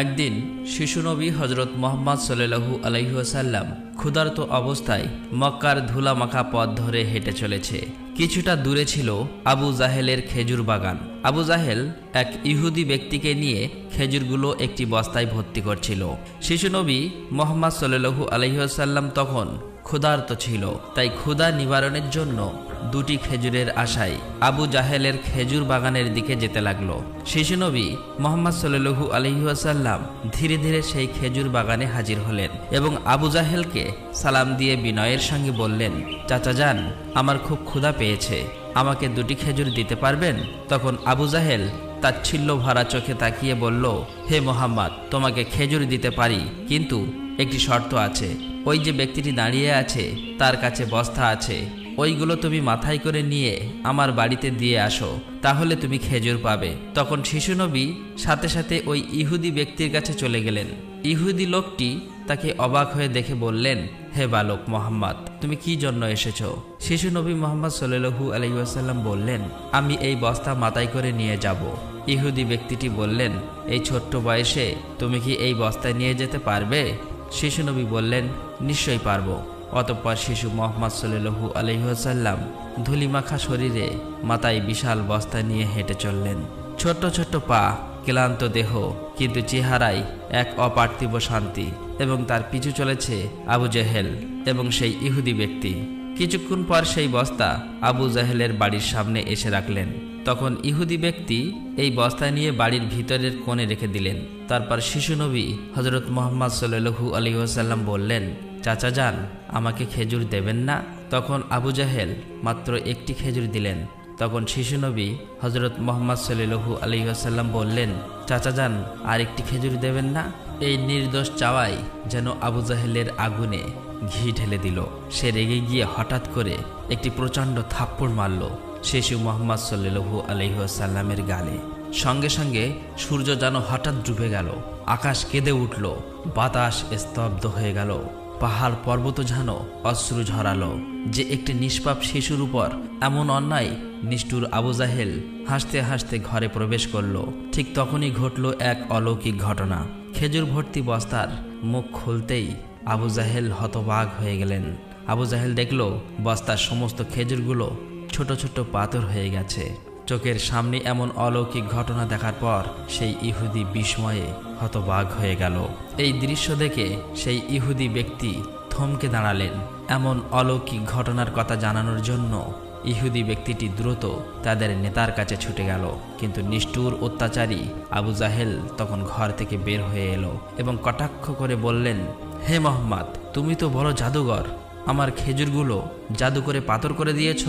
একদিন শিশুনবী হজরত মুহাম্মদ সাল্লাল্লাহু আলাইহি ওয়াসাল্লাম ক্ষুধার্ত অবস্থায় মক্কার ধুলামাখা পথ ধরে হেঁটে চলেছে। কিছুটা দূরে ছিল আবু জাহেলের খেজুর বাগান। আবু জাহেল এক ইহুদি ব্যক্তিকে নিয়ে খেজুরগুলো একটি বস্তায় ভর্তি করছিল। শিশুনবী মুহাম্মদ সাল্লাল্লাহু আলাইহি ওয়াসাল্লাম তখন ক্ষুধার্ত ছিল, তাই ক্ষুধা নিবারণের জন্য দুটি খেজুরের আশায় আবু জাহেলের খেজুর বাগানের দিকে যেতে লাগলো। শিশুনবী মুহাম্মদ সাল্লাল্লাহু আলাইহি ওয়াসাল্লাম ধীরে ধীরে সেই খেজুর বাগানে হাজির হলেন এবং আবু জাহেলকে সালাম দিয়ে বিনয়ের সঙ্গে বললেন, চাচা যান, আমার খুব ক্ষুধা পেয়েছে, আমাকে দুটি খেজুর দিতে পারবেন? তখন আবু জাহেল তাচ্ছিল্য ভরা চোখে তাকিয়ে বলল, হে মোহাম্মদ, তোমাকে খেজুর দিতে পারি, কিন্তু একটি শর্ত আছে। ওই যে ব্যক্তিটি দাঁড়িয়ে আছে তার কাছে বস্তা আছে, ওইগুলো তুমি মাথায় করে নিয়ে আমার বাড়িতে দিয়ে আসো, তাহলে তুমি খেজুর পাবে। তখন শিশুনবী সাথে সাথে ওই ইহুদি ব্যক্তির কাছে চলে গেলেন। ইহুদি লোকটি তাকে অবাক হয়ে দেখে বললেন, হে বালক মোহাম্মদ, তুমি কি জন্য এসেছো? শিশুনবী মুহাম্মদ সাল্লাল্লাহু আলাইহি ওয়াসাল্লাম বললেন, আমি এই বস্তা মাথায় করে নিয়ে যাব। ইহুদি ব্যক্তিটি বললেন, এই ছোট্ট বয়সে তুমি কি এই বস্তায় নিয়ে যেতে পারবে? শিশুনবী বললেন, নিশ্চয়ই পারবো। অতঃপর শিশু মুহাম্মদ সাল্লাল্লাহু আলাইহি ওয়াসাল্লাম ধুলিমাখা শরীরে মাথায় বিশাল বস্তা নিয়ে হেঁটে চললেন। ছোট্ট ছোট্ট পা, ক্লান্ত দেহ, কিন্তু চেহারায় এক অপার্থিব শান্তি। এবং তার পিছু চলেছে আবু জাহেল এবং সেই ইহুদি ব্যক্তি। কিছুক্ষণ পর সেই বস্তা আবু জাহেলের বাড়ির সামনে এসে রাখলেন। তখন ইহুদি ব্যক্তি এই বস্তা নিয়ে বাড়ির ভিতরের কোণে রেখে দিলেন। তারপর শিশুনবী হজরত মুহাম্মদ সাল্লাল্লাহু আলাইহি ওয়াসাল্লাম বললেন, চাচা যান, আমাকে খেজুর দেবেন না? তখন আবু জাহেল মাত্র একটি খেজুর দিলেন। তখন শিশুনবী হজরত মুহাম্মদ সাল্লাল্লাহু আলাইহি ওয়াসাল্লাম বললেন, চাচা যান, আর একটি খেজুর দেবেন না? এই নির্দোষ চাওয়াই যেন আবু জাহেলের আগুনে ঘি ঢেলে দিল। সে রেগে গিয়ে হঠাৎ করে একটি প্রচণ্ড থাপ্পড় মারল শিশু মুহাম্মদ সাল্লাল্লাহু আলাইহি ওয়াসাল্লামের গালে। সঙ্গে সঙ্গে সূর্য যেন হঠাৎ ডুবে গেল, আকাশ কেঁদে উঠল, বাতাস স্তব্ধ হয়ে গেল, পাহাড় পর্বত যেন অশ্রু ঝরালো। যে একটি নিষ্পাপ শিশুর উপর এমন অন্যায়! নিষ্ঠুর আবু জাহেল হাসতে হাসতে ঘরে প্রবেশ করল। ঠিক তখনই ঘটল এক অলৌকিক ঘটনা। খেজুর ভর্তি বস্তার মুখ খুলতেই আবু জাহেল হতবাক হয়ে গেলেন। আবু জাহেল দেখল বস্তার সমস্ত খেজুরগুলো ছোট ছোট পাথর হয়ে গেছে। চোখের সামনে এমন অলৌকিক ঘটনা দেখার পর সেই ইহুদি বিস্ময়ে হতবাক হয়ে গেল। এই দৃশ্য দেখে সেই ইহুদি ব্যক্তি থমকে দাঁড়ালেন। এমন অলৌকিক ঘটনার কথা জানানোর জন্য ইহুদি ব্যক্তিটি দ্রুত তাদের নেতার কাছে ছুটে গেল। কিন্তু নিষ্ঠুর অত্যাচারী আবু জাহেল তখন ঘর থেকে বের হয়ে এলো এবং কটাক্ষ করে বললেন, হে মোহাম্মদ, তুমি তো বড় জাদুঘর, আমার খেজুরগুলো জাদু করে পাথর করে দিয়েছ।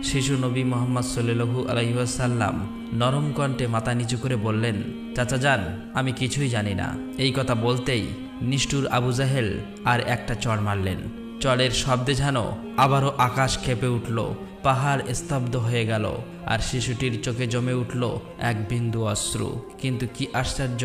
শিশু নবী মুহাম্মদ সাল্লাল্লাহু আলাইহি ওয়াসাল্লাম নরম কণ্ঠে মাথা নিচু করে বললেন, চাচা যান, আমি কিছুই জানি না। এই কথা বলতেই নিষ্ঠুর আবু জাহেল আর একটা চড় মারলেন। চড়ের শব্দে যেন আবারও আকাশ কেঁপে উঠল, পাহাড় স্তব্ধ হয়ে গেল, আর শিশুটির চোখে জমে উঠল এক বিন্দু অশ্রু। কিন্তু কি আশ্চর্য,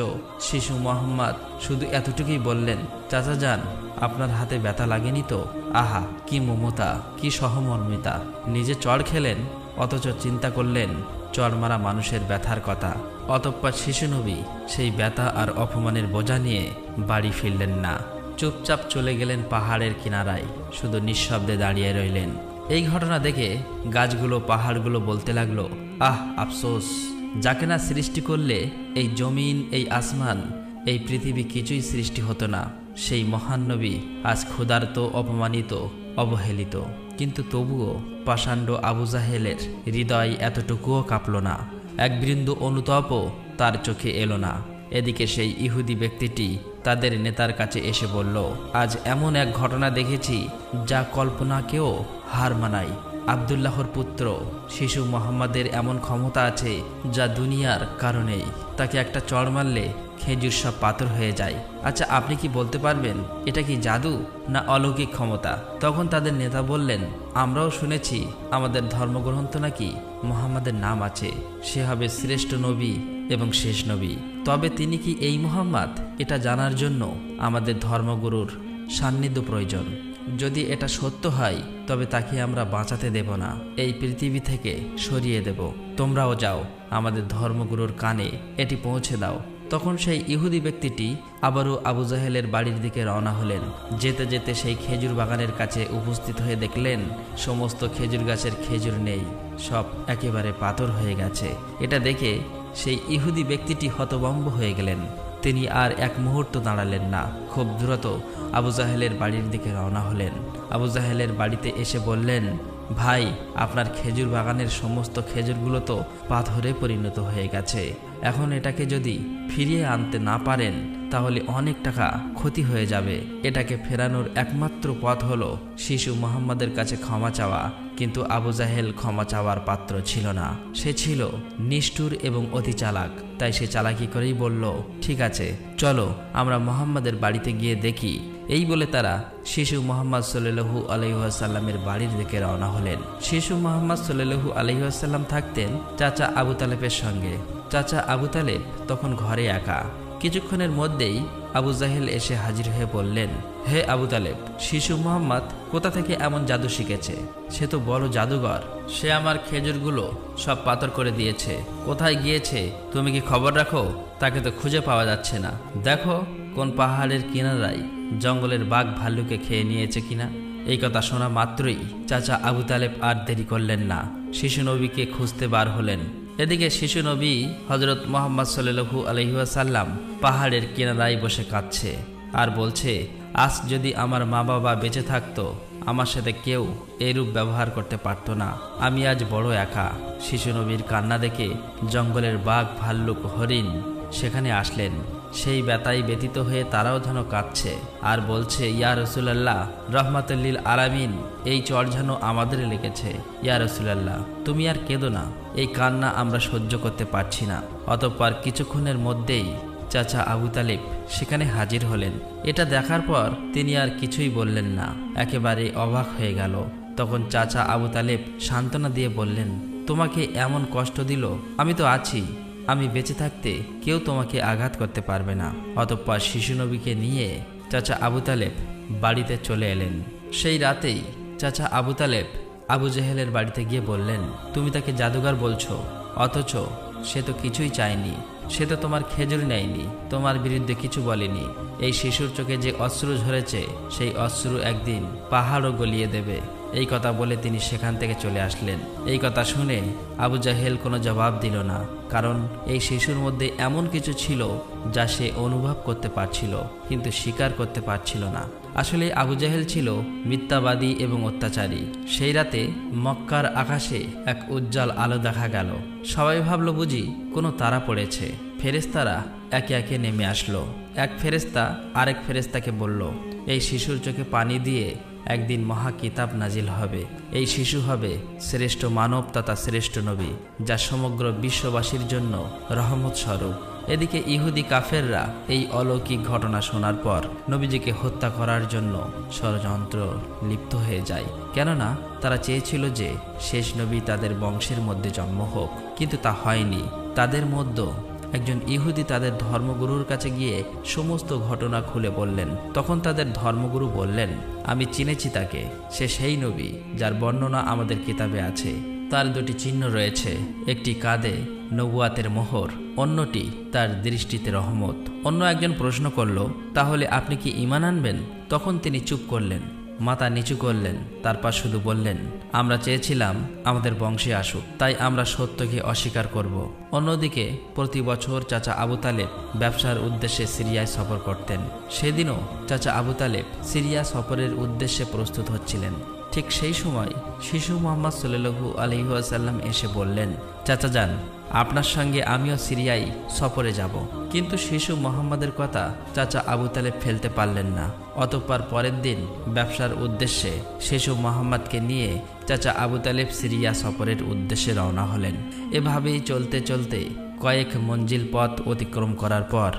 শিশু মুহাম্মদ শুধু এতটুকুই বললেন, চাচা যান, আপনার হাতে ব্যথা লাগেনি তো? আহা, কি মমতা, কি সহমর্মিতা! নিজে চড় খেলেন, অথচ চিন্তা করলেন চড় মারা মানুষের ব্যথার কথা। অতঃপর শিশু নবী সেই ব্যথা আর অপমানের বোঝা নিয়ে বাড়ি ফিরলেন না। চুপচাপ চলে গেলেন পাহাড়ের কিনারায়, শুধু নিঃশব্দে দাঁড়িয়ে রইলেন। এই ঘটনা দেখে গাছগুলো, পাহাড়গুলো বলতে লাগলো, আহ আফসোস, যাকে না সৃষ্টি করলে এই জমিন, এই আসমান, এই পৃথিবী কিছুই সৃষ্টি হতো না। সেই মহান নবী আজ ক্ষুধার্ত, অপমানিত, অবহেলিত। কিন্তু তবুও পাষাণ্ড আবু জাহেলের হৃদয় এতটুকুও কাঁপল না, এক বিন্দু অনুতাপও তার চোখে এলো না। এদিকে সেই ইহুদি ব্যক্তিটি তাদের নেতার কাছে এসে বলল, আজ এমন এক ঘটনা দেখেছি যা কল্পনাকেও হার মানায়। আব্দুল্লাহর পুত্র শিশু মুহাম্মাদের এমন ক্ষমতা আছে যা দুনিয়ার কারণেই। তাকে একটা চড় মারলে খেজুর সব পাথর হয়ে যায়। আচ্ছা, আপনি কি বলতে পারবেন এটা কি জাদু না অলৌকিক ক্ষমতা? তখন তাদের নেতা বললেন, আমরাও শুনেছি আমাদের ধর্মগ্রন্থ নাকি মুহাম্মাদের নাম আছে, সে হবে শ্রেষ্ঠ নবী এবং শেষ নবী। তবে তিনি কি এই মুহাম্মদ, এটা জানার জন্য আমাদের ধর্মগুরুর সান্নিধ্য প্রয়োজন। যদি এটা সত্য হয় তবে তাকে আমরা বাঁচাতে দেব না, এই পৃথিবী থেকে সরিয়ে দেব। তোমরাও যাও, আমাদের ধর্মগুরুর কানে এটি পৌঁছে দাও। তখন সেই ইহুদি ব্যক্তিটি আবারও আবু জাহেলের বাড়ির দিকে রওনা হলেন। যেতে যেতে সেই খেজুর বাগানের কাছে উপস্থিত হয়ে দেখলেন সমস্ত খেজুর গাছের খেজুর নেই, সব একেবারে পাথর হয়ে গেছে। এটা দেখে সেই ইহুদি ব্যক্তিটি হতভম্ব হয়ে গেলেন। তিনি আর এক মুহূর্ত দাঁড়ালেন না, খুব দ্রুত আবু জাহেলের বাড়ির দিকে রওনা হলেন। আবু জাহেলের বাড়িতে এসে বললেন, ভাই, আপনার খেজুর বাগানের সমস্ত খেজুরগুলো তো পাথরে পরিণত হয়ে গেছে। এখন এটাকে যদি ফিরিয়ে আনতে না পারেন তাহলে অনেক টাকা ক্ষতি হয়ে যাবে। এটাকে ফেরানোর একমাত্র পথ হলো শিশু মুহাম্মাদের কাছে ক্ষমা চাওয়া। কিন্তু আবু জাহেল ক্ষমা চাওয়ার পাত্র ছিল না। সে ছিল নিষ্ঠুর এবং অতি চালাক। তাই সে চালাকি করেই বলল, ঠিক আছে, চলো আমরা মুহাম্মাদের বাড়িতে গিয়ে দেখি। এই বলে তারা শিশু মুহাম্মদ সাল্লাল্লাহু আলাইহি ওয়াসাল্লামের বাড়ির দিকে রওনা হলেন। শিশু মুহাম্মদ সাল্লাল্লাহু আলাইহি ওয়াসাল্লাম থাকতেন চাচা আবু তালেবের সঙ্গে। চাচা আবু তালেব তখন ঘরে একা। কিছুক্ষণের মধ্যেই আবু জাহেল এসে হাজির হয়ে বললেন, হে আবু তালেব, শিশু মুহাম্মদ কোথা থেকে এমন জাদু শিখেছে? সে তো বড় জাদুঘর। সে আমার খেজুরগুলো সব পাথর করে দিয়েছে। কোথায় গিয়েছে তুমি কি খবর রাখো? তাকে তো খুঁজে পাওয়া যাচ্ছে না। দেখো কোন পাহাড়ের কিনারায় জঙ্গলের বাঘ ভাল্লুকে খেয়ে নিয়েছে কিনা। এই কথা শোনা মাত্রই চাচা আবু তালেব আর দেরি করলেন না, শিশু নবীকে খুঁজতে বার হলেন। এদিকে শিশু নবী হযরত মুহাম্মদ সাল্লাল্লাহু আলাইহি ওয়াসাল্লাম পাহাড়ের কিনারায় বসে কাঁদছে আর বলছে, আজ যদি আমার মা বাবা বেঁচে থাকতো আমার সাথে কেউ এরূপ ব্যবহার করতে পারত না। আমি আজ বড় একা। শিশু নবীর কান্না দেখে জঙ্গলের বাঘ ভাল্লুক হরিণ সেখানে আসলেন। সেই ব্যথায় ব্যতীত হয়ে তারাও যেন কাঁদছে আর বলছে, ইয়া রাসূলুল্লাহ, রাহমাতুল লিল আলামিন, এই চর যেন আমাদের লেগেছে। ইয়া রাসূলুল্লাহ, তুমি আর কেঁদো না, এই কান্না আমরা সহ্য করতে পারছি না। অতঃপর কিছুক্ষণের মধ্যেই চাচা আবু তালেব সেখানে হাজির হলেন। এটা দেখার পর তিনি আর কিছুই বললেন না, একেবারে অবাক হয়ে গেল। তখন চাচা আবু তালেব সান্ত্বনা দিয়ে বললেন, তোমাকে এমন কষ্ট দিল, আমি তো আছি। আমি বেঁচে থাকতে কেউ তোমাকে আঘাত করতে পারবে না। অতঃপর শিশু নবীকে নিয়ে চাচা আবু তালেব বাড়িতে চলে এলেন। সেই রাতেই চাচা আবু তালেব আবু জাহেলের বাড়িতে গিয়ে বললেন, তুমি তাকে জাদুঘর বলছো, অথচ সে তো কিছুই চায়নি। সে তো তোমার খেজুর নেয়নি, তোমার বিরুদ্ধে কিছু বলেনি। এই শিশুর চোখে যে অশ্রু ঝরেছে সেই অশ্রু একদিন পাহাড়ও গলিয়ে দেবে। এই কথা বলে তিনি সেখান থেকে চলে আসলেন। এই কথা শুনে আবু জাহেল কোনো জবাব দিল না, কারণ এই শিশুর মধ্যে এমন কিছু ছিল যা সে অনুভব করতে পারছিল কিন্তু স্বীকার করতে পারছিল না। আসলে আবু জাহেল ছিল মিথ্যাবাদী এবং অত্যাচারী। সেই রাতে মক্কার আকাশে এক উজ্জ্বল আলো দেখা গেল। সবাই ভাবল বুঝি কোনো তারা পড়েছে। ফেরেশতারা একে একে নেমে আসলো। এক ফেরেশতা আরেক ফেরেশতাকে বলল, এই শিশুর চোখে পানি দিয়ে একদিন মহা কিতাব নাজিল হবে। এই শিশু হবে শ্রেষ্ঠ মানব তথা শ্রেষ্ঠ নবী, যা সমগ্র বিশ্ববাসীর জন্য রহমত স্বরূপ। এদিকে ইহুদি কাফেররা এই অলৌকিক ঘটনা শোনার পর নবীজিকে হত্যা করার জন্য ষড়যন্ত্র লিপ্ত হয়ে যায়। কেননা তারা চেয়েছিল যে শেষ নবী তাদের বংশের মধ্যে জন্ম হোক, কিন্তু তা হয়নি। তাদের মধ্যে একজন ইহুদি তাদের ধর্মগুরুর কাছে গিয়ে সমস্ত ঘটনা খুলে বললেন। তখন তাদের ধর্মগুরু বললেন, আমি চিনেছি তাকে, সে সেই নবী যার বর্ণনা আমাদের কিতাবে আছে। তার দুটি চিহ্ন রয়েছে, একটি কাঁধে নবুয়াতের মোহর, অন্যটি তার দৃষ্টিতে রহমত। অন্য একজন প্রশ্ন করল, তাহলে আপনি কি ঈমান আনবেন? তখন তিনি চুপ করলেন, মাথা নিচু করলেন, তারপর শুধু বললেন, আমরা চেয়েছিলাম আমাদের বংশে আসুক, তাই আমরা সত্যকে অস্বীকার করব। অন্যদিকে প্রতি বছর চাচা আবু তালেব ব্যবসার উদ্দেশ্যে সিরিয়ায় সফর করতেন। সেদিনও চাচা আবু তালেব সিরিয়া সফরের উদ্দেশ্যে প্রস্তুত হচ্ছিলেন। ঠিক সেই সময় শিশু মুহাম্মদ সাল্লাল্লাহু আলাইহি ওয়াসাল্লাম এসে বললেন, চাচা যান, আপনার সঙ্গে আমিও সিরিয়ায় সফরে যাব। কিন্তু শিশু মুহাম্মাদের কথা চাচা আবু তালেব ফেলতে পারলেন না। অতঃপর পরের দিন ব্যবসার উদ্দেশ্যে শিশু মুহাম্মাদকে নিয়ে চাচা আবু তালেব সিরিয়া সফরের উদ্দেশ্যে রওনা হলেন। এভাবেই চলতে চলতে কয়েক মঞ্জিল পথ অতিক্রম করার পর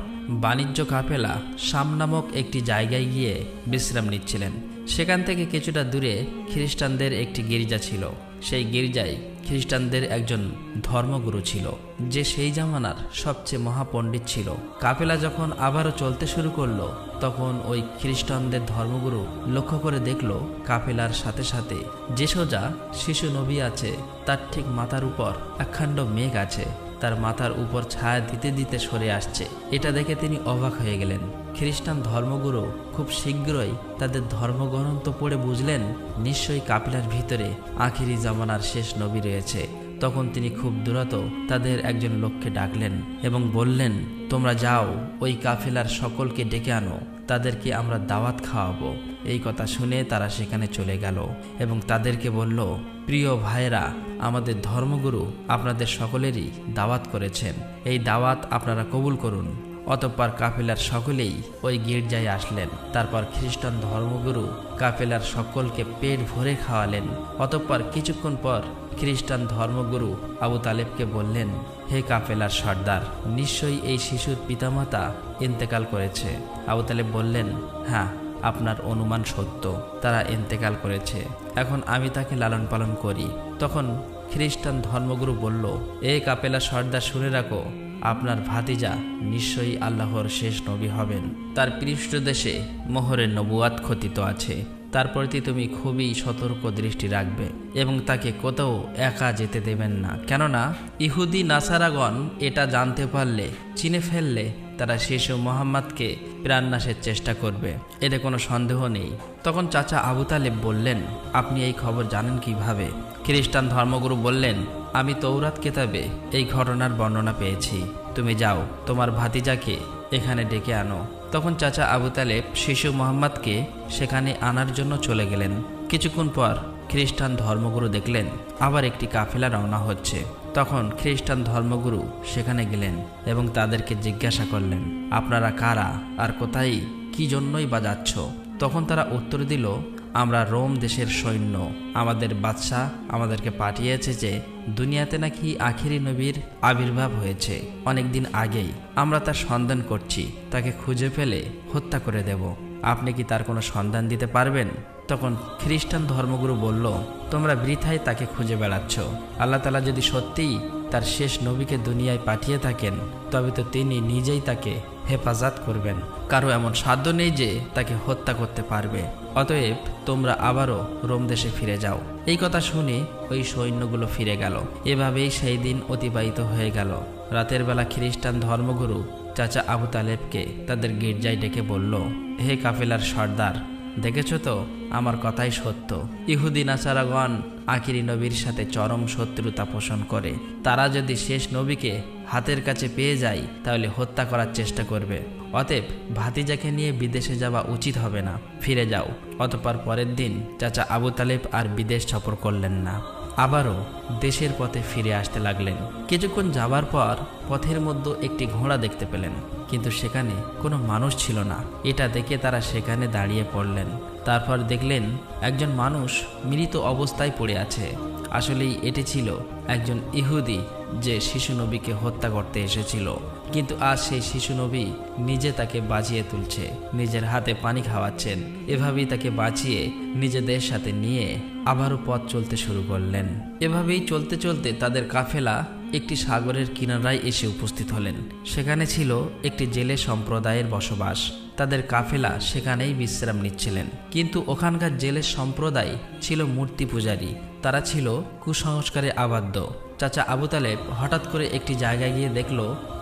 বাণিজ্য কাফেলা শাম নামক একটি জায়গায় গিয়ে বিশ্রাম নিচ্ছিলেন। সেখান থেকে কিছুটা দূরে খ্রিস্টানদের একটি গির্জা ছিল। সেই গির্জায় খ্রিস্টানদের একজন ধর্মগুরু ছিল, যে সেই জামানার সবচেয়ে মহাপণ্ডিত ছিল। কাফেলা যখন আবারও চলতে শুরু করলো, তখন ওই খ্রিস্টানদের ধর্মগুরু লক্ষ্য করে দেখল কাফেলার সাথে সাথে যে সোজা শিশু নবী আছে তার ঠিক মাথার উপর একখণ্ড মেঘ আছে। তার মাথার উপর ছায়া দিতে দিতে সরে আসছে। এটা দেখে তিনি অবাক হয়ে গেলেন। খ্রিস্টান ধর্মগুরু খুব শীঘ্রই তাদের ধর্মগ্রন্থ পড়ে বুঝলেন নিশ্চয়ই কাফেলার ভিতরে আখিরি জামানার শেষ নবী রয়েছে। তখন তিনি খুব দ্রুত তাদের একজন লোককে ডাকলেন এবং বললেন, তোমরা যাও, ওই কাফেলার সকলকে ডেকে আনো, তাদেরকে আমরা দাওয়াত খাওয়াবো। এই কথা শুনে তারা সেখানে চলে গেল এবং তাদেরকে বলল, প্রিয় ভাইরা, আমাদের ধর্মগুরু আপনাদের সকলেরই দাওয়াত করেছেন, এই দাওয়াত আপনারা কবুল করুন। অতঃপর কাফেলার সকলেই ওই গির্জায় আসলেন। তারপর খ্রিস্টান ধর্মগুরু কাফেলার সকলকে পেট ভরে খাওয়ালেন। অতঃপর কিছুক্ষণ পর খ্রিস্টান ধর্মগুরু আবু তালেবকে বললেন, হে কাফেলার সর্দার, নিশ্চয়ই এই শিশুর পিতামাতা ইন্তেকাল করেছে। আবু তালেব বললেন, হ্যাঁ, আপনার অনুমান সত্য, তারা ইন্তেকাল করেছে। এখন আমি তাকে লালন পালন করি। তখন খ্রিস্টান ধর্মগুরু বলল, এ কাফেলার সর্দার, শুনে রাখো, আপনার ভাতিজা নিশ্চয়ই আল্লাহর শেষ নবী হবেন। তার পৃষ্ঠদেশে মোহরের নবুয়াত খচিত আছে। তার প্রতি তুমি খুবই সতর্ক দৃষ্টি রাখবে এবং তাকে কোথাও একা যেতে দেবেন না। কেননা ইহুদি নাসারাগণ এটা জানতে পারলে, চিনে ফেললে, তারা শিশু মোহাম্মদকে প্রাণনাশের চেষ্টা করবে, এতে কোনো সন্দেহ নেই। তখন চাচা আবু তালেব বললেন, আপনি এই খবর জানেন কিভাবে? খ্রিস্টান ধর্মগুরু বললেন, আমি তৌরাত কেতাবে এই ঘটনার বর্ণনা পেয়েছি। তুমি যাও, তোমার ভাতিজাকে এখানে ডেকে আনো। তখন চাচা আবু তালেব শিশু মোহাম্মদকে সেখানে আনার জন্য চলে গেলেন। কিছুক্ষণ পর খ্রিস্টান ধর্মগুরু দেখলেন আবার একটি কাফেলা রওনা হচ্ছে। তখন খ্রিস্টান ধর্মগুরু সেখানে গেলেন এবং তাদেরকে জিজ্ঞাসা করলেন, আপনারা কারা আর কোথায়, কি জন্যই বা যাচ্ছ? তখন তারা উত্তর দিল, আমরা রোম দেশের সৈন্য, আমাদের বাদশাহ আমাদেরকে পাঠিয়েছে যে দুনিয়াতে নাকি আখিরি নবীর আবির্ভাব হয়েছে অনেকদিন আগেই। আমরা তার সন্ধান করছি, তাকে খুঁজে ফেলে হত্যা করে দেব। আপনি কি তার কোনো সন্ধান দিতে পারবেন? তখন খ্রিস্টান ধর্মগুরু বলল, তোমরা বৃথায় তাকে খুঁজে বেড়াচ্ছ। আল্লাহ তাআলা যদি সত্যিই তার শেষ নবীকে দুনিয়ায় পাঠিয়ে থাকেন, তবে তো তিনি নিজেই তাকে হেফাজত করবেন। কারো এমন সাধ্য নেই যে তাকে হত্যা করতে পারবে। অতএব তোমরা আবারও রোম দেশে ফিরে যাও। এই কথা শুনে ওই সৈন্যগুলো ফিরে গেল। এভাবেই সেই দিন অতিবাহিত হয়ে গেল। রাতের বেলা খ্রিস্টান ধর্মগুরু চাচা আবু তালেবকে তাদের গির্জায় ডেকে বলল, হে কাফেলার সর্দার, দেখেছ তো, আমার কথাই সত্য। ইহুদি নাসারাগণ আখিরি নবীর সাথে চরম শত্রুতা পোষণ করে। তারা যদি শেষ নবীকে হাতের কাছে পেয়ে যায় তাহলে হত্যা করার চেষ্টা করবে। অতএব ভাতিজাকে নিয়ে বিদেশে যাওয়া উচিত হবে না, ফিরে যাও। অতঃপর পরের দিন চাচা আবু তালেব আর বিদেশ সফর করলেন না, আবারও দেশের পথে ফিরে আসতে লাগলেন। কিছুক্ষণ যাবার পর পথের মধ্যে একটি ঘোড়া দেখতে পেলেন, কিন্তু সেখানে কোনো মানুষ ছিল না। এটা দেখে তারা সেখানে দাঁড়িয়ে পড়লেন। তারপর দেখলেন একজন মানুষ মৃত অবস্থায় পড়ে আছে। আসলেই এটি ছিল একজন ইহুদি যে শিশু নবীকে হত্যা করতে এসেছিল। কিন্তু আজ সেই শিশু নবী নিজে তাকে বাঁচিয়ে তুলছে, নিজের হাতে পানি খাওয়াচ্ছেন। এভাবেই তাকে বাঁচিয়ে নিজেদের সাথে নিয়ে আবারও পথ চলতে শুরু করলেন। এভাবেই চলতে চলতে তাদের কাফেলা একটি সাগরের কিনারায় এসে উপস্থিত হলেন। সেখানে ছিল একটি জেলে সম্প্রদায়ের বসবাস। তাদের কাফেলা সেখানেই বিশ্রাম নিচ্ছিলেন। কিন্তু ওখানকার জেলে সম্প্রদায় ছিল মূর্তি পূজারী। তারা ছিল কুসংস্কারে আবদ্ধ। চাচা আবু তালেব হঠাৎ করে একটি জায়গায় গিয়ে দেখল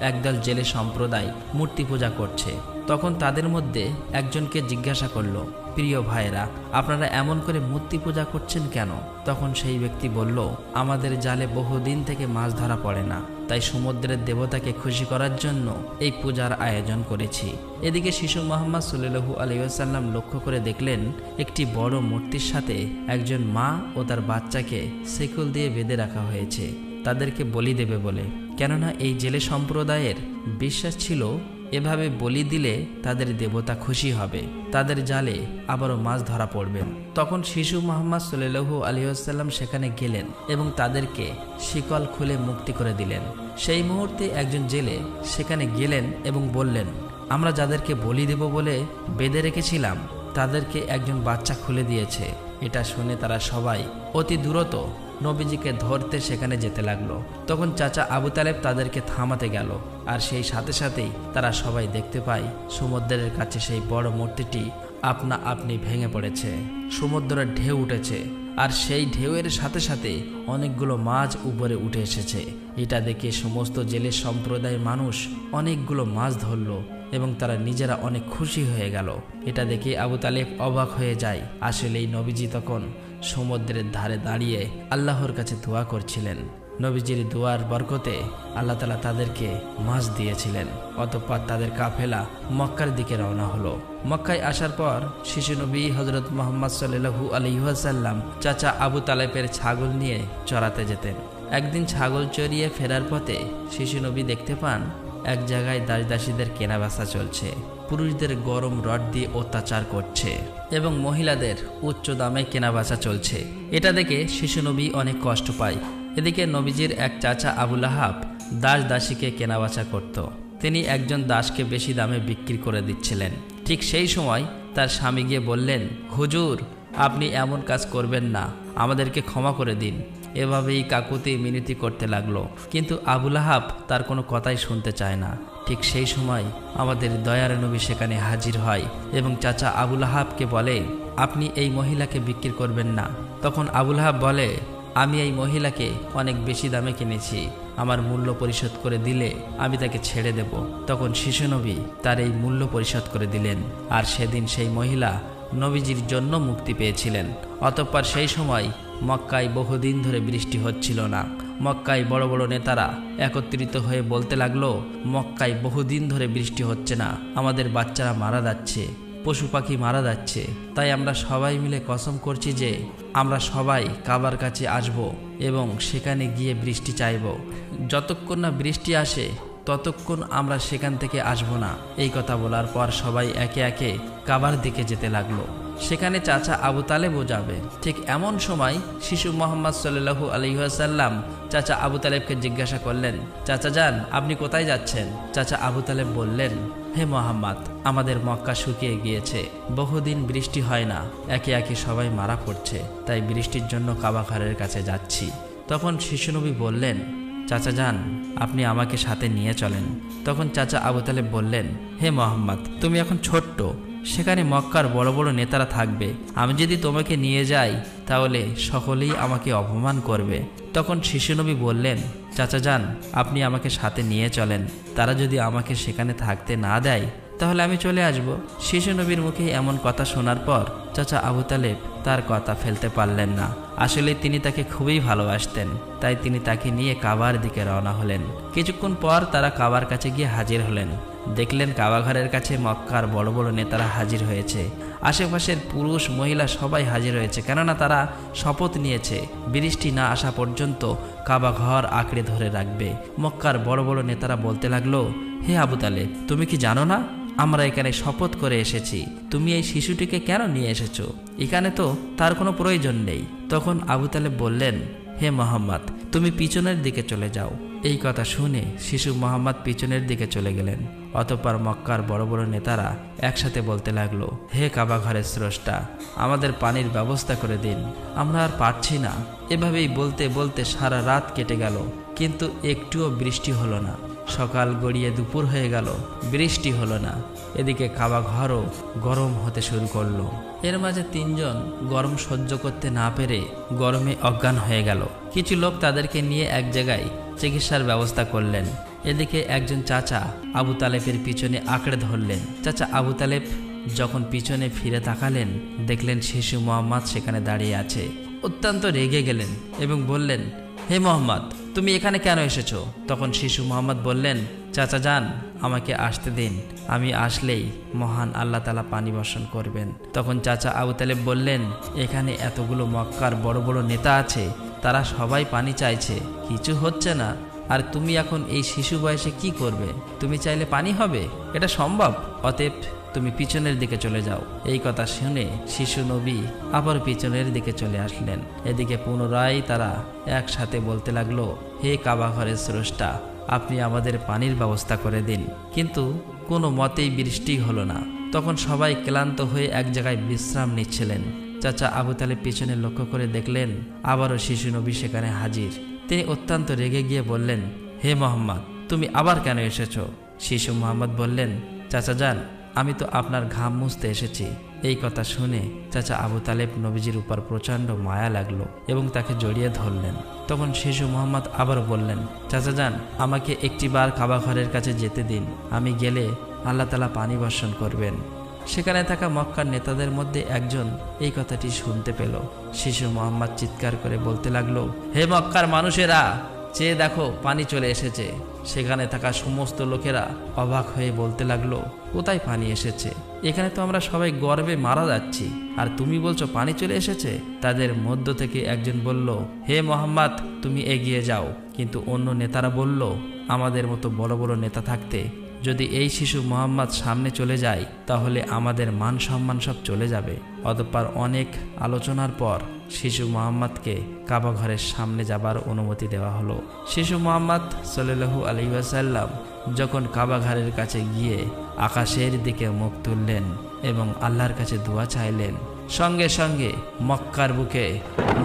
একদল জেলে সম্প্রদায় মূর্তি পূজা করছে। তখন তাদের মধ্যে একজনকে জিজ্ঞাসা করল, প্রিয় ভাইরা, আপনারা এমন করে মূর্তি পূজা করছেন কেন? তখন সেই ব্যক্তি বলল, আমাদের জালে বহুদিন থেকে মাছ ধরা পড়ে না, তাই সমুদ্রের দেবতাকে খুশি করার জন্য এই পূজার আয়োজন করেছি। এদিকে শিশু মুহাম্মদ সাল্লাল্লাহু আলাইহি ওয়াসাল্লাম লক্ষ্য করে দেখলেন একটি বড় মূর্তির সাথে একজন মা ও তার বাচ্চাকে শিকল দিয়ে বেঁধে রাখা হয়েছে, তাদেরকে বলি দেবে বলে। কেননা এই জেলে সম্প্রদায়ের বিশ্বাস ছিল এভাবে বলি দিলে তাদের দেবতা খুশি হবে, তাদের জালে আবারও মাছ ধরা পড়বে। তখন শিশু মুহাম্মদ সাল্লাল্লাহু আলাইহি ওয়াসাল্লাম সেখানে গেলেন এবং তাদেরকে শিকল খুলে মুক্তি করে দিলেন। সেই মুহূর্তে একজন জেলে সেখানে গেলেন এবং বললেন, আমরা যাদেরকে বলি দেব বলে বেঁধে রেখেছিলাম তাদেরকে একজন বাচ্চা খুলে দিয়েছে। এটা শুনে তারা সবাই অতি দ্রুত নবীজিকে ধরতে সেখানে যেতে লাগলো। তখন চাচা আবু তালেব তাদেরকে থামাতে গেল, আর সেই সাথে সাথেই তারা সবাই দেখতে পায় সমুদ্রের কাছে সেই বড় মূর্তিটি আপনা আপনি ভেঙে পড়েছে। সমুদ্রের ঢেউ উঠেছে আর সেই ঢেউয়ের সাথে সাথে অনেকগুলো মাছ উপরে উঠে এসেছে। এটা দেখে সমস্ত জেলে সম্প্রদায়ের মানুষ অনেকগুলো মাছ ধরল এবং তারা নিজেরা অনেক খুশি হয়ে গেল। এটা দেখে আবু তালেব অবাক হয়ে যায়। আসলেই নবীজি তখন সমুদ্রের ধারে দাঁড়িয়ে আল্লাহর কাছে দোয়া করছিলেন। নবীজির দোয়ার বরকতে আল্লাহ তাআলা তাদেরকে মাছ দিয়েছিলেন। অতঃপর তাদের কাফেলা মক্কার দিকে রওনা হলো। মক্কায় আসার পর শিশু নবী হযরত মুহাম্মদ সাল্লাল্লাহু আলাইহি ওয়াসাল্লাম চাচা আবু তালেবের ছাগল নিয়ে চরাতে যেতেন। একদিন ছাগল চড়িয়ে ফেরার পথে শিশু নবী দেখতে পান এক জায়গায় দাসদাসীদের কেনাবেচা চলছে। পুরুষদের গরম রড দিয়ে অত্যাচার করছে এবং মহিলাদের উচ্চ দামে কেনাবেচা চলছে। এটা দেখে শিশু নবী অনেক কষ্ট পায়। এদিকে নবীজির এক চাচা আবু লাহাব দাসীকে কেনাবেচা করত। তিনি একজন দাসকে বেশি দামে বিক্রি করে দিচ্ছিলেন। ঠিক সেই সময় তার স্বামী গিয়ে বললেন, হুজুর, আপনি এমন কাজ করবেন না, আমাদেরকে ক্ষমা করে দিন। এভাবেই কাকুতি মিনতি করতে লাগলো, কিন্তু আবু লাহাব তার কোনো কথাই শুনতে চায় না। ঠিক সেই সময় আমাদের দয়ার নবী সেখানে হাজির হয় এবং চাচা আবু লাহাবকে বলে, আপনি এই মহিলাকে বিক্রি করবেন না। তখন আবু লাহাব বলে, আমি এই মহিলাকে অনেক বেশি দামে কিনেছি, আমার মূল্য পরিশোধ করে দিলে আমি তাকে ছেড়ে দেব। তখন শিশু নবী তার এই মূল্য পরিশোধ করে দিলেন, আর সেদিন সেই মহিলা নবীজির জন্য মুক্তি পেয়েছিলেন। অতঃপর সেই সময় মক্কায় বহুদিন ধরে বৃষ্টি হচ্ছিল না। মক্কায় বড় বড় নেতারা একত্রিত হয়ে বলতে লাগলো, মক্কায় বহুদিন ধরে বৃষ্টি হচ্ছে না, আমাদের বাচ্চারা মারা যাচ্ছে, পশু পাখি মারা যাচ্ছে। তাই আমরা সবাই মিলে কসম করছি যে আমরা সবাই কাবার কাছে আসব এবং সেখানে গিয়ে বৃষ্টি চাইব। যতক্ষণ না বৃষ্টি আসে ততক্ষণ আমরা সেখান থেকে আসব না। এই কথা বলার পর সবাই একে একে কাবার দিকে যেতে লাগলো। সেখানে চাচা আবু তালেবও যাবে। ঠিক এমন সময় শিশু মুহাম্মদ সাল্লাল্লাহু আলাইহি ওয়াসাল্লাম চাচা আবু তালেবকে জিজ্ঞাসা করলেন, চাচা যান, আপনি কোথায় যাচ্ছেন? চাচা আবু তালেব বললেন, হে মুহাম্মদ, আমাদের মক্কা শুকিয়ে গিয়েছে, বহুদিন বৃষ্টি হয় না, একে একে সবাই মারা পড়ছে, তাই বৃষ্টির জন্য কাবা ঘরের কাছে যাচ্ছি। তখন শিশুনবী বললেন, চাচা যান, আপনি আমাকে সাথে নিয়ে চলেন। তখন চাচা আবু তালেব বললেন, হে মুহাম্মদ, তুমি এখন ছোট্ট, সেখানে মক্কার বড় বড় নেতারা থাকবে, আমি যদি তোমাকে নিয়ে যাই তাহলে সকলেই আমাকে অপমান করবে। তখন শিশুনবী বললেন, চাচা যান, আপনি আমাকে সাথে নিয়ে চলেন, তারা যদি আমাকে সেখানে থাকতে না দেয় তাহলে আমি চলে আসব। শিশু নবীর মুখে এমন কথা শোনার পর চাচা আবু তালেব তার কথা ফেলতে পারলেন না। আসলে তিনি তাকে খুবই ভালোবাসতেন, তাই তিনি তাকে নিয়ে কাবার দিকে রওনা হলেন। কিছুক্ষণ পর তারা কাবার কাছে গিয়ে হাজির হলেন। দেখলেন কাবা ঘরের কাছে মক্কার বড় বড় নেতারা হাজির হয়েছে। আশেপাশের পুরুষ মহিলা সবাই হাজির হয়েছে, কেননা তারা শপথ নিয়েছে বৃষ্টি না আসা পর্যন্ত কাবা ঘর আঁকড়ে ধরে রাখবে। মক্কার বড় বড় নেতারা বলতে লাগলো, হে আবু তালেব, তুমি কি জানো না আমরা এখানে শপথ করে এসেছি, তুমি এই শিশুটিকে কেন নিয়ে এসেছো? এখানে তো তার কোনো প্রয়োজন নেই। তখন আবু তালেব বললেন, হে মুহাম্মদ, তুমি পিছনের দিকে চলে যাও। এই কথা শুনে শিশু মুহাম্মদ পিছনের দিকে চলে গেলেন। অতঃপর মক্কার বড় বড় নেতারা একসাথে বলতে লাগলো, হে কাবা ঘরের স্রষ্টা, আমাদের পানির ব্যবস্থা করে দিন, আমরা আর পারছি না। এভাবেই বলতে বলতে সারা রাত কেটে গেল, কিন্তু একটুও বৃষ্টি হলো না। সকাল গড়িয়ে দুপুর হয়ে গেল, বৃষ্টি হলো না। এদিকে কাবা ঘরও গরম হতে শুরু করলো। এর মাঝে তিনজন গরম সহ্য করতে না পেরে গরমে অজ্ঞান হয়ে গেল। কিছু লোক তাদেরকে নিয়ে এক জায়গায় চিকিৎসার ব্যবস্থা করলেন। এদিকে একজন চাচা আবু তালেবের পিছনে আঁকড়ে ধরলেন। চাচা আবু তালেব যখন পিছনে ফিরে তাকালেন, দেখলেন শিশু মুহাম্মদ সেখানে দাঁড়িয়ে আছে। অত্যন্ত রেগে গেলেন এবং বললেন, হে মুহাম্মদ, তুমি এখানে কেন এসেছো? তখন শিশু মুহাম্মদ বললেন, চাচা যান, আমাকে আসতে দিন, আমি আসলেই মহান আল্লাহ তাআলা পানি বর্ষণ করবেন। তখন চাচা আবু তালেব বললেন, এখানে এতগুলো মক্কার বড় বড় নেতা আছে, তারা সবাই পানি চাইছে, কিছু হচ্ছে না, আর তুমি এখন এই শিশু বয়সে কি করবে? তুমি চাইলে পানি হবে? এটা সম্ভব? অতএব তুমি পিছনের দিকে চলে যাও। এই কথা শুনে শিশু নবী আবার পিছনের দিকে চলে আসলেন। এদিকে পুনরায় তারা একসাথে বলতে লাগলো, হে কাবা ঘরের স্রষ্টা, আপনি আমাদের পানির ব্যবস্থা করে দিন। কিন্তু কোনো মতেই বৃষ্টি হলো না। তখন সবাই ক্লান্ত হয়ে এক জায়গায় বিশ্রাম নিচ্ছিলেন। চাচা আবু তালেব পিছনে লক্ষ্য করে দেখলেন আবারও শিশু নবী সেখানে হাজির। তিনি অত্যন্ত রেগে গিয়ে বললেন, হে মুহাম্মদ, তুমি আবার কেন এসেছো? শিশু মুহাম্মদ বললেন, চাচা যান, আমি তো আপনার ঘাম মুছতে এসেছি। এই কথা শুনে চাচা আবু তালেব নবীজির উপর প্রচণ্ড মায়া লাগলো এবং তাকে জড়িয়ে ধরলেন। তখন শিশু মোহাম্মদ আবার বললেন, চাচা যান, আমাকে একটিবার কাবা ঘরের কাছে যেতে দিন। আমি গেলে আল্লাহ তাআলা পানি বর্ষণ করবেন। সেখানে থাকা মক্কার নেতাদের মধ্যে একজন এই কথাটি শুনতে পেল। শিশু মোহাম্মদ চিৎকার করে বলতে লাগলো, হে মক্কার মানুষেরা, চেয়ে দেখো, পানি চলে এসেছে। সেখানে থাকা সমস্ত লোকেরা অবাক হয়ে বলতে লাগলো, কোথায় পানি এসেছে? এখানে তো আমরা সবাই গর্বে মারা যাচ্ছি, আর তুমি বলছো পানি চলে এসেছে? তাদের মধ্য থেকে একজন বলল, হে মোহাম্মদ, তুমি এগিয়ে যাও। কিন্তু অন্য নেতারা বলল, আমাদের মতো বড় বড় নেতা থাকতে যদি এই শিশু মোহাম্মদ সামনে চলে যায় তাহলে আমাদের মান সম্মান সব চলে যাবে। অতঃপর অনেক আলোচনার পর শিশু মোহাম্মদকে কাবা ঘরের সামনে যাবার অনুমতি দেওয়া হলো। শিশু মোহাম্মদ সাল্লাল্লাহু আলাইহি ওয়াসাল্লাম যখন কাবা ঘরের কাছে গিয়ে আকাশের দিকে মুখ তুললেন এবং আল্লাহর কাছে দোয়া চাইলেন, সঙ্গে সঙ্গে মক্কার বুকে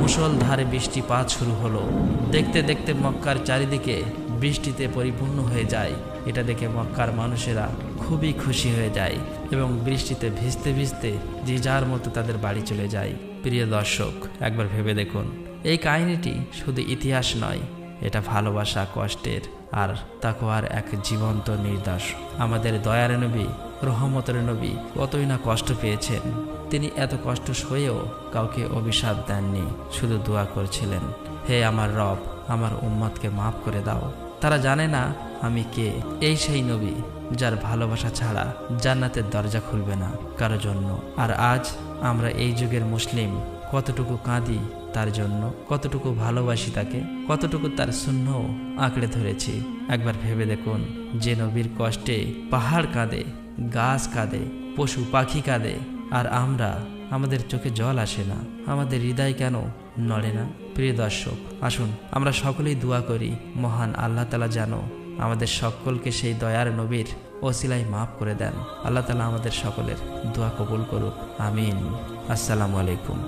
মুষলধারে বৃষ্টিপাত শুরু হলো। দেখতে দেখতে মক্কার চারিদিকে বৃষ্টিতে পরিপূর্ণ হয়ে যায়। এটা দেখে মক্কার মানুষেরা খুবই খুশি হয়ে যায় এবং বৃষ্টিতে ভিজতে ভিজতে যে যার মতো তাদের বাড়ি চলে যায়। প্রিয় দর্শক, একবার ভেবে দেখুন, এই কাহিনীটি শুধু ইতিহাস নয়, এটা ভালোবাসা, কষ্টের আর তাকওয়ার এক জীবন্ত নির্দেশ। আমাদের দয়ার নবী, রহমতের নবী কতই না কষ্ট পেয়েছেন। তিনি এত কষ্ট সয়েও কাউকে অভিশাপ দেননি, শুধু দোয়া করছিলেন, হে আমার রব, আমার উম্মতকে মাফ করে দাও। তারা জানে না আমি কে। এই সেই নবী যার ভালোবাসা ছাড়া জান্নাতের দরজা খুলবে না কারো জন্য। আর আজ আমরা এই যুগের মুসলিম কতটুকু কাঁদি তার জন্য, কতটুকু ভালোবাসি তাকে, কতটুকু তার সুন্নাহ আঁকড়ে ধরেছি। একবার ভেবে দেখুন, যে নবীর কষ্টে পাহাড় কাঁদে, গাছ কাঁদে, পশু পাখি কাঁদে, আর আমরা, আমাদের চোখে জল আসে না, আমাদের হৃদয় কেন নড়ে না? প্রিয় দর্শক, আসুন আমরা সকলেই দোয়া করি, মহান আল্লাহ তাআলা যেন আমাদের সকলকে সেই দয়ার নবীর ওসিলায় মাফ করে দেন। আল্লাহ তাআলা আমাদের সকলের দোয়া কবুল করুক, আমিন। আসসালামু আলাইকুম।